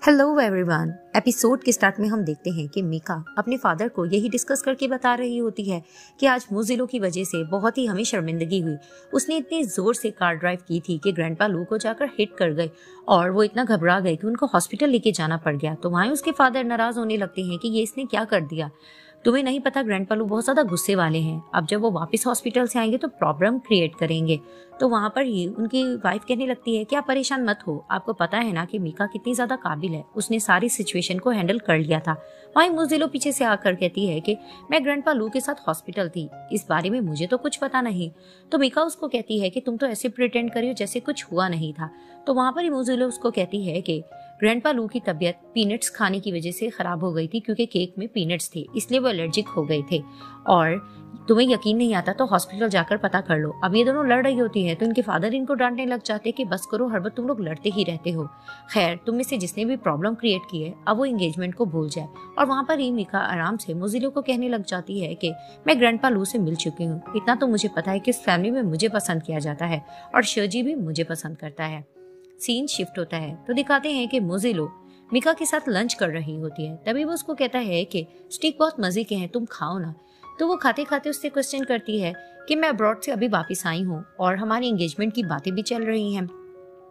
Hello everyone. Episode के start में हम देखते हैं कि मीका अपने फादर को यही डिस्कस करके बता रही होती है कि आज मोज़िलो की वजह से बहुत ही हमें शर्मिंदगी हुई। उसने इतनी जोर से कार ड्राइव की थी कि ग्रैंडपा लू को जाकर हिट कर गई और वो इतना घबरा गए कि उनको हॉस्पिटल लेके जाना पड़ गया। तो वहाँ उसके फादर नाराज होने लगते हैं कि ये इसने क्या कर दिया। तुम्हें नहीं पता, ग्रैंडपा लू बहुत ज्यादा गुस्से वाले हैं। अब जब वो वापस हॉस्पिटल से आएंगे तो प्रॉब्लम क्रिएट करेंगे। तो वहां पर ही उनकी वाइफ कहने लगती है कि आप परेशान मत हो, आपको पता है ना कि मीका कितनी ज्यादा काबिल है, उसने सारी सिचुएशन को हैंडल कर लिया था। वहीं मोज़िलो पीछे से आकर कहती है कि मैं ग्रैंडपा लू के साथ हॉस्पिटल थी, इस बारे में मुझे तो कुछ पता नहीं। तो मीका उसको कहती है कि तुम तो ऐसे प्रिटेंड करियो जैसे कुछ हुआ नहीं था। तो वहां पर ही मोज़िलो उसको कहती है कि ग्रैंडपा लू की तबीयत पीनट्स खाने की वजह से खराब हो गई थी, क्योंकि केक में पीनट्स थे, इसलिए वो एलर्जिक हो गए थे। और तुम्हें यकीन नहीं आता तो हॉस्पिटल जाकर पता कर लो। अब ये दोनों लड़ रही होती है तो इनके फादर इनको डांटने लग जाते हैं कि बस करो, हर वक्त तुम लोग लड़ते ही रहते हो। खैर, तुम में से जिसने भी प्रॉब्लम क्रिएट की है अब वो एंगेजमेंट को भूल जाए। और वहां पर ही मीका आराम से मोज़िलो को कहने लग जाती है कि मैं ग्रैंडपा लू से मिल चुकी हूँ, इतना तो मुझे पता है कि इस फैमिली में मुझे पसंद किया जाता है और शर्जी भी मुझे पसंद करता है। सीन शिफ्ट होता है तो दिखाते हैं कि मोज़िलो मीका के साथ लंच कर रही होती है। तभी वो उसको कहता है कि स्टिक बहुत मजे के हैं, तुम खाओ ना। तो वो खाते खाते उससे क्वेश्चन करती है कि मैं अब्रॉड से अभी वापस आई हूँ और हमारी एंगेजमेंट की बातें भी चल रही हैं।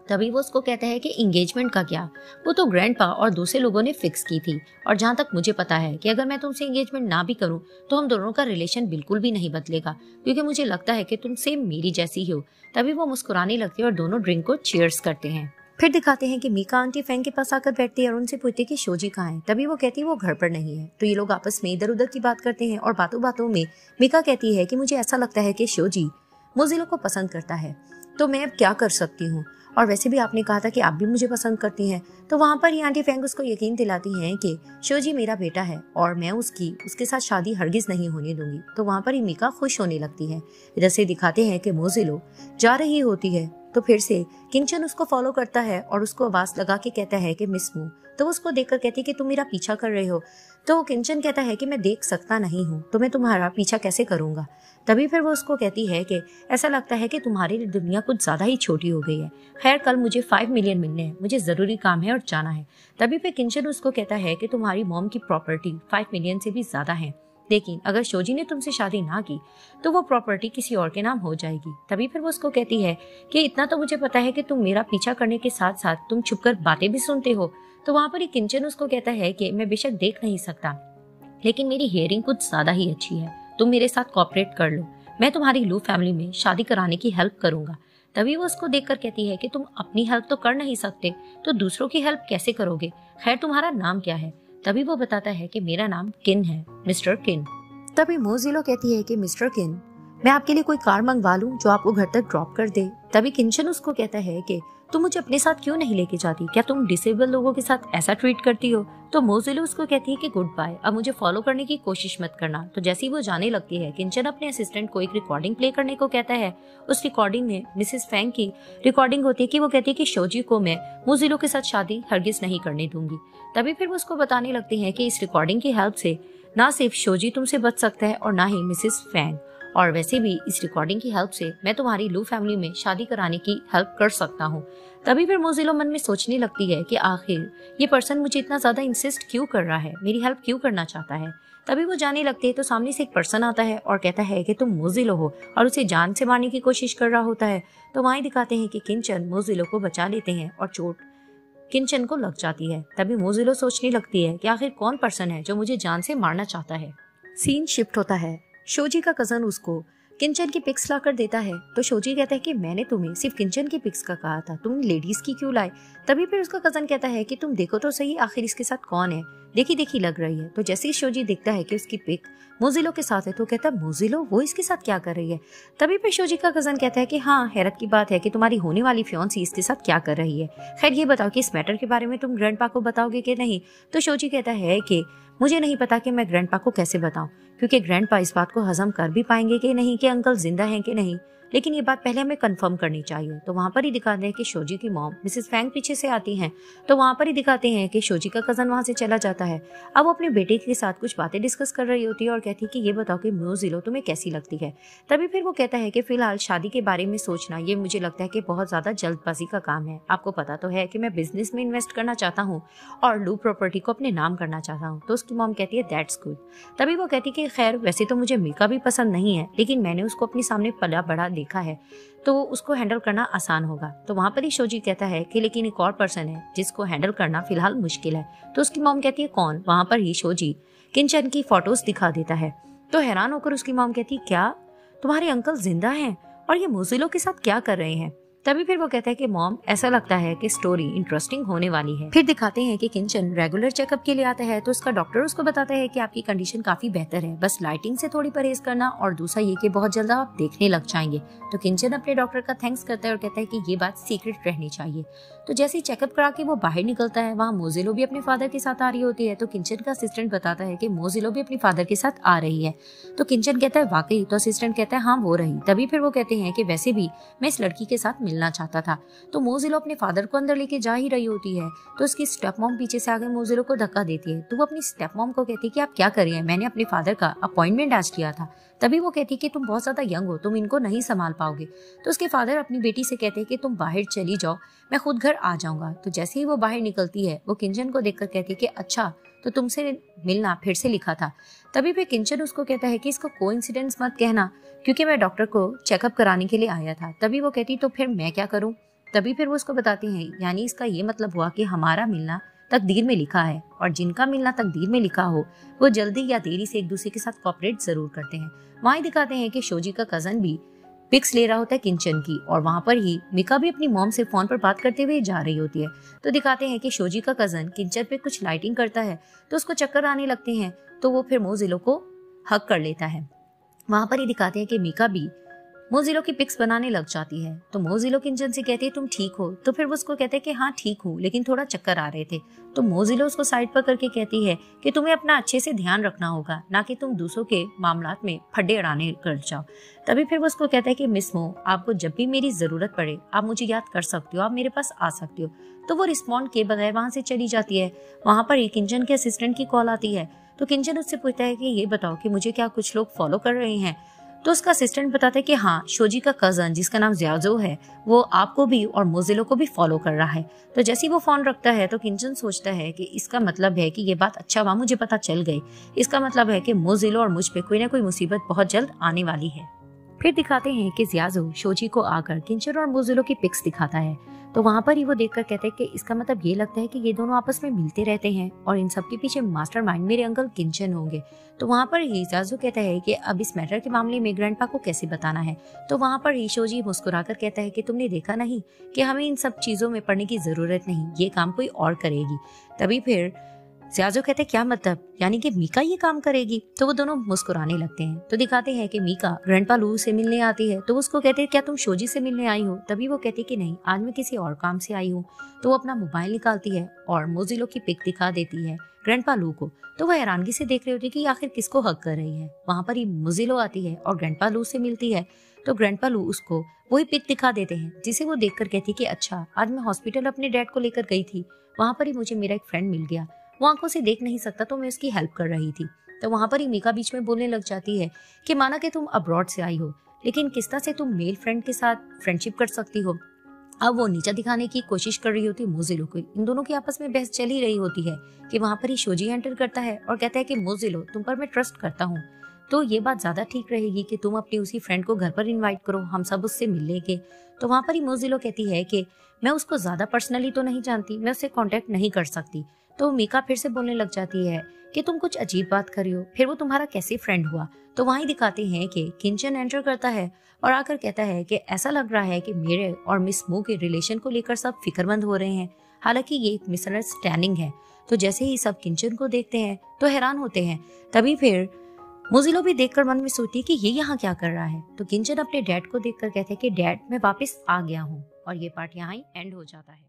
तभी वो उसको कहता है कि एंगेजमेंट का क्या, वो तो ग्रैंडपा और दूसरे लोगों ने फिक्स की थी, और जहाँ तक मुझे पता है कि अगर मैं तुमसे एंगेजमेंट ना भी करूँ तो हम दोनों का रिलेशन बिल्कुल भी नहीं बदलेगा, क्योंकि मुझे लगता है कि तुम सेम मेरी जैसी ही हो। तभी वो मुस्कुराने लगती है और दोनों ड्रिंक को चीयर्स करते हैं। फिर दिखाते हैं कि मीका आंटी फैंग के पास आकर बैठती है और उनसे पूछती है कि शोजी कहाँ है। तभी वो कहती है वो घर पर नहीं है। तो ये लोग आपस में इधर उधर की बात करते हैं और बातों बातों में मीका कहती है कि मुझे ऐसा लगता है कि शोजी मोज़िलो को पसंद करता है, तो मैं अब क्या कर सकती हूँ, और वैसे भी आपने कहा था कि आप भी मुझे पसंद करती हैं। तो वहां पर ही आंटी फैंग उसको यकीन दिलाती हैं कि शोजी मेरा बेटा है और मैं उसके साथ शादी हरगिज नहीं होने दूंगी। तो वहां पर ही मीका खुश होने लगती है। इधर से दिखाते हैं कि मोज़िलो जा रही होती है तो फिर से किंचन उसको फॉलो करता है और उसको आवाज लगा के कहता है कि मिस मू। तो वो उसको देखकर कहती है कि तुम मेरा पीछा कर रहे हो। तो किंचन कहता है कि मैं देख सकता नहीं हूँ तो मैं तुम्हारा पीछा कैसे करूंगा। तभी फिर वो उसको कहती है कि ऐसा लगता है कि तुम्हारी दुनिया कुछ ज्यादा ही छोटी हो गई है। खैर, कल मुझे 5 मिलियन मिलने हैं, मुझे जरूरी काम है और जाना है। तभी फिर किंचन उसको कहता है कि तुम्हारी मॉम की प्रॉपर्टी 5 मिलियन से भी ज्यादा है, लेकिन अगर शोजी ने तुमसे शादी ना की तो वो प्रॉपर्टी किसी और के नाम हो जाएगी। तभी फिर वो उसको कहती है कि इतना तो मुझे पता है कि तुम मेरा पीछा करने के साथ साथ तुम छुपकर बातें भी सुनते हो। तो वहां पर ही किंचन उसको कहता है कि मैं बेशक देख नहीं सकता, लेकिन मेरी हियरिंग कुछ ज्यादा ही अच्छी है, तुम मेरे साथ कोऑपरेट कर लो, मैं तुम्हारी लू फैमिली में शादी कराने की हेल्प करूंगा। तभी वो उसको देखकर कहती है कि तुम अपनी हेल्प तो कर नहीं सकते तो दूसरों की हेल्प कैसे करोगे। खैर, तुम्हारा नाम क्या है। तभी वो बताता है कि मेरा नाम किन है, मिस्टर किन। तभी मोज़िलो कहती है कि मिस्टर किन, मैं आपके लिए कोई कार मंगवा लूं जो आपको घर तक ड्रॉप कर दे। तभी किंचन उसको कहता है कि तुम मुझे अपने साथ क्यों नहीं लेके जाती, क्या तुम डिसेबल लोगों के साथ ऐसा ट्रीट करती हो। तो मोज़िलो उसको कहती है कि गुड बाय, अब मुझे फॉलो करने की कोशिश मत करना। तो जैसे ही वो जाने लगती है, किंचन अपने असिस्टेंट को एक रिकॉर्डिंग प्ले करने को कहता है। उस रिकॉर्डिंग में मिसेस फैंग की रिकॉर्डिंग होती है कि वो कहती है कि शोजी को मैं मोज़िलो के साथ शादी हरगिज नहीं करने दूंगी। तभी फिर वो उसको बताने लगती है कि इस रिकॉर्डिंग की हेल्प से ना सिर्फ शोजी तुमसे बच सकता है और ना ही मिसेस फैंग, और वैसे भी इस रिकॉर्डिंग की हेल्प से मैं तुम्हारी लू फैमिली में शादी कराने की हेल्प कर सकता हूँ। तभी फिर मोज़िलो मन में सोचने लगती है कि आखिर ये पर्सन मुझे इतना ज्यादा इंसिस्ट क्यों कर रहा है, मेरी हेल्प क्यों करना चाहता है। तभी वो जाने लगते हैं तो सामने से एक पर्सन आता है और कहता है कि तुम मोज़िलो हो, और उसे जान से मारने की कोशिश कर रहा होता है। तो वहीं दिखाते हैं कि किंचन मोज़िलो को बचा लेते हैं और चोट किंचन को लग जाती है। तभी मोज़िलो सोचने लगती है कि आखिर कौन पर्सन है जो मुझे जान से मारना चाहता है। सीन शिफ्ट होता है। शोजी का कजन उसको किंचन की पिक्स लाकर देता है। तो शोजी कहता है कि मैंने तुम्हें सिर्फ किंचन की पिक्स का कहा था, तुम लेडीज की क्यों लाए। तभी फिर उसका कजन कहता है कि तुम देखो तो सही आखिर इसके साथ कौन है, देखी देखी लग रही है। तो जैसे ही शोजी देखता है कि उसकी पिक मोज़िलो के साथ है तो कहता है मोज़िलो वो इसके साथ क्या कर रही है। तभी फिर शोजी का कजन कहता है कि हाँ, हैरत की बात है कि तुम्हारी होने वाली फियांसी इसके साथ क्या कर रही है। खैर, ये बताओ कि इस मैटर के बारे में तुम ग्रैंडपा को बताओगे कि नहीं। तो शोजी कहता है कि मुझे नहीं पता कि मैं ग्रैंडपा को कैसे बताऊं, क्योंकि ग्रैंडपा इस बात को हजम कर भी पाएंगे कि नहीं कि अंकल जिंदा हैं कि नहीं। लेकिन ये बात पहले हमें कंफर्म करनी चाहिए। तो वहाँ पर ही दिखाते हैं कि शोजी की मॉम मिसेस फैंग पीछे से आती हैं। तो वहाँ पर ही दिखाते हैं कि शोजी का कजन वहाँ से चला जाता है। अब वो अपने बेटे के साथ कुछ बातें डिस्कस कर रही होती है और कहती है कि ये बताओ कि मोजिलो तुम्हें कैसी लगती है। तभी फिर वो कहता है कि फिलहाल शादी के बारे में सोचना ये मुझे लगता है कि बहुत ज्यादा जल्दबाजी का काम है। आपको पता तो है कि मैं बिजनेस में इन्वेस्ट करना चाहता हूँ और लू प्रॉपर्टी को अपने नाम करना चाहता हूँ। तो उसकी मॉम कहती है दैट्स गुड। तभी वो कहती है कि खैर वैसे तो मुझे मीका भी पसंद नहीं है, लेकिन मैंने उसको अपने सामने पला बड़ा देखा है तो उसको हैंडल करना आसान होगा। तो वहाँ पर ही शोजी कहता है कि लेकिन एक और पर्सन है जिसको हैंडल करना फिलहाल मुश्किल है। तो उसकी मॉम कहती है कौन। वहाँ पर ही शोजी किंचन की फोटोज दिखा देता है। तो हैरान होकर उसकी मॉम कहती है क्या तुम्हारे अंकल जिंदा हैं और ये मोजिलो के साथ क्या कर रहे हैं। तभी फिर वो कहता है कि मॉम ऐसा लगता है कि स्टोरी इंटरेस्टिंग होने वाली है। फिर दिखाते हैं कि किंचन रेगुलर चेकअप के लिए आता है। तो उसका डॉक्टर उसको बताता है कि आपकी कंडीशन काफी बेहतर है, बस लाइटिंग से थोड़ी परहेज करना और दूसरा ये कि बहुत जल्द आप देखने लग जाएंगे। तो किंचन अपने डॉक्टर का थैंक्स करता है और कहता है कि ये बात सीक्रेट रहनी चाहिए। तो जैसे ही चेकअप करा के वो बाहर निकलता है, वहाँ मोजिलो भी अपने फादर के साथ आ रही होती है। तो किंचन का असिस्टेंट बताता है कि मोजिलो भी अपने फादर के साथ आ रही है। तो किंचन कहता है वाकई। तो असिस्टेंट कहता है हाँ वो रही। तभी फिर वो कहते हैं कि वैसे भी मैं इस लड़की के साथ मिलना चाहता था। तो मोजिलो अपने फादर को अंदर लेके जा ही रही होती है। तो उसकी स्टेप मॉम पीछे से आकर मोजिलो को धक्का देती है। तो वो अपनी स्टेप मॉम को कहती है कि आप क्या कर रही हैं, मैंने अपने फादर का अपॉइंटमेंट आज किया था। तभी वो कहती है कि तुम बहुत ज्यादा यंग हो, तुम इनको नहीं संभाल पाओगे। तो उसके फादर अपनी बेटी से कहते हैं कि तुम बाहर चली जाओ, मैं खुद घर आ जाऊंगा। तो जैसे ही वो बाहर निकलती है वो किंचन को देखकर कहती है कि अच्छा तो तुमसे मिलना फिर से लिखा था। तभी फिर किंचन उसको कहता है कि इसको कोइंसिडेंस मत कहना, क्योंकि मैं डॉक्टर को चेकअप कराने के लिए आया था। तभी वो कहती तो फिर मैं क्या करूं। तभी फिर वो उसको बताती हैं यानी इसका ये मतलब हुआ कि हमारा मिलना तकदीर में लिखा है और जिनका मिलना तकदीर में लिखा हो वो जल्दी या देरी से एक दूसरे के साथ कोऑपरेट जरूर करते हैं। वहीं दिखाते हैं कि शोजी का कजन भी पिक्स ले रहा होता है किंचन की और वहां पर ही मिका भी अपनी मॉम से फोन पर बात करते हुए जा रही होती है। तो दिखाते हैं कि शोजी का कजन किंचन पे कुछ लाइटिंग करता है तो उसको चक्कर आने लगते हैं। तो वो फिर मोजिलो को हक कर लेता है। वहां पर ही दिखाते हैं कि मिका भी मोजिलो की पिक्स बनाने लग जाती है। तो मोजिलो किंचन से कहती है तुम ठीक हो। तो फिर वो उसको कहते हैं कि हाँ ठीक हूँ, लेकिन थोड़ा चक्कर आ रहे थे। तो मोजिलो उसको साइड पर करके कहती है कि तुम्हें अपना अच्छे से ध्यान रखना होगा, ना कि तुम दूसरों के मामलात में फड्डे अड़ाने कर जाओ। तभी फिर वो उसको कहता है कि मिस मो आपको जब भी मेरी जरूरत पड़े आप मुझे याद कर सकती हो, आप मेरे पास आ सकती हो। तो वो रिस्पॉन्ड किए बगैर वहां से चली जाती है। वहां पर किंचन के असिस्टेंट की कॉल आती है। तो किंचन उससे पूछता है कि ये बताओ कि मुझे क्या कुछ लोग फॉलो कर रहे हैं। तो उसका असिस्टेंट बताता है कि हाँ शोजी का कजन जिसका नाम जियाजो है वो आपको भी और मोजिलो को भी फॉलो कर रहा है। तो जैसे ही वो फोन रखता है तो किंचन सोचता है कि इसका मतलब है कि ये बात अच्छा हुआ मुझे पता चल गई, इसका मतलब है कि मोजिलो और मुझ पे कोई ना कोई मुसीबत बहुत जल्द आने वाली है। फिर दिखाते हैं कि जियाजो शोजी को आकर किंचन और मोजिलो की पिक्स दिखाता है। तो वहां पर ही वो देखकर कहते हैं कि इसका मतलब ये लगता है कि ये दोनों आपस में मिलते रहते हैं और इन सब के पीछे मास्टरमाइंड मेरे अंकल किंचन होंगे। तो वहां पर ही जियाजो कहता है कि अब इस मैटर के मामले में ग्रैंडपा को कैसे बताना है। तो वहां पर ही शोजी मुस्कुराकर कहता है कि तुमने देखा नहीं कि हमें इन सब चीजों में पड़ने की जरूरत नहीं, ये काम कोई और करेगी। तभी फिर जियाजो कहते हैं क्या मतलब, यानी कि मीका ये काम करेगी। तो वो दोनों मुस्कुराने लगते हैं। तो दिखाते हैं कि मीका ग्रैंडपा लू से मिलने आती है। तो उसको कहते हैं क्या तुम शोजी से मिलने आई हो। तभी वो कहती है कि नहीं आज मैं किसी और काम से आई हूँ। तो वो अपना मोबाइल निकालती है और मोजिलो की पिक दिखा देती है ग्रैंडपा लू को। तो वह हैरानगी से देख रही होती है कि आखिर किसको हक कर रही है। वहां पर ही मोजिलो आती है और ग्रैंडपा लू से मिलती है। तो ग्रैंडपा लू उसको वही पिक दिखा देते हैं जिसे वो देखकर कहती कि अच्छा आज मैं हॉस्पिटल अपने डैड को लेकर गई थी, वहां पर ही मुझे मेरा एक फ्रेंड मिल गया, वो आंखों से देख नहीं सकता तो मैं उसकी हेल्प कर रही थी। तो वहां पर ही मीका बीच में बोलने लग जाती है कि माना कि तुम अब्रॉड से आई हो, लेकिन किस तरह से तुम मेल फ्रेंड के साथ फ्रेंडशिप कर सकती हो। अब वो नीचा दिखाने की कोशिश कर रही होती है मोजिलो को। इन दोनों की आपस में बहस चल ही रही होती है कि वहां पर ही शोजी एंटर करता है और कहता है कि मोजिलो तुम पर मैं ट्रस्ट करता हूँ, तो ये बात ज्यादा ठीक रहेगी कि तुम अपनी उसी फ्रेंड को घर पर इनवाइट करो, हम सब उससे मिल लेंगे। तो वहां पर ही मोजिलो कहती है कि मैं उसको ज्यादा पर्सनली तो नहीं जानती, मैं उससे कांटेक्ट नहीं कर सकती। तो मीका फिर से बोलने लग जाती है कि तुम कुछ अजीब बात कर रही हो, फिर वो तुम्हारा कैसे फ्रेंड हुआ। तो वहीं दिखाते हैं कि किंचन एंटर करता है और आकर कहता है कि ऐसा लग रहा है कि मेरे और मिस मू के रिलेशन को लेकर सब फिक्रमंद हो रहे हैं, हालांकि ये एक मिसअंडरस्टैंडिंग है। तो जैसे ही सब किंचन को देखते हैं तो हैरान होते हैं। तभी फिर मोजिलो भी देखकर मन में सोचती है कि ये यहाँ क्या कर रहा है। तो किंचन अपने डैड को देखकर कहते हैं कि डैड मैं वापस आ गया हूँ, और ये पार्ट यहाँ ही एंड हो जाता है।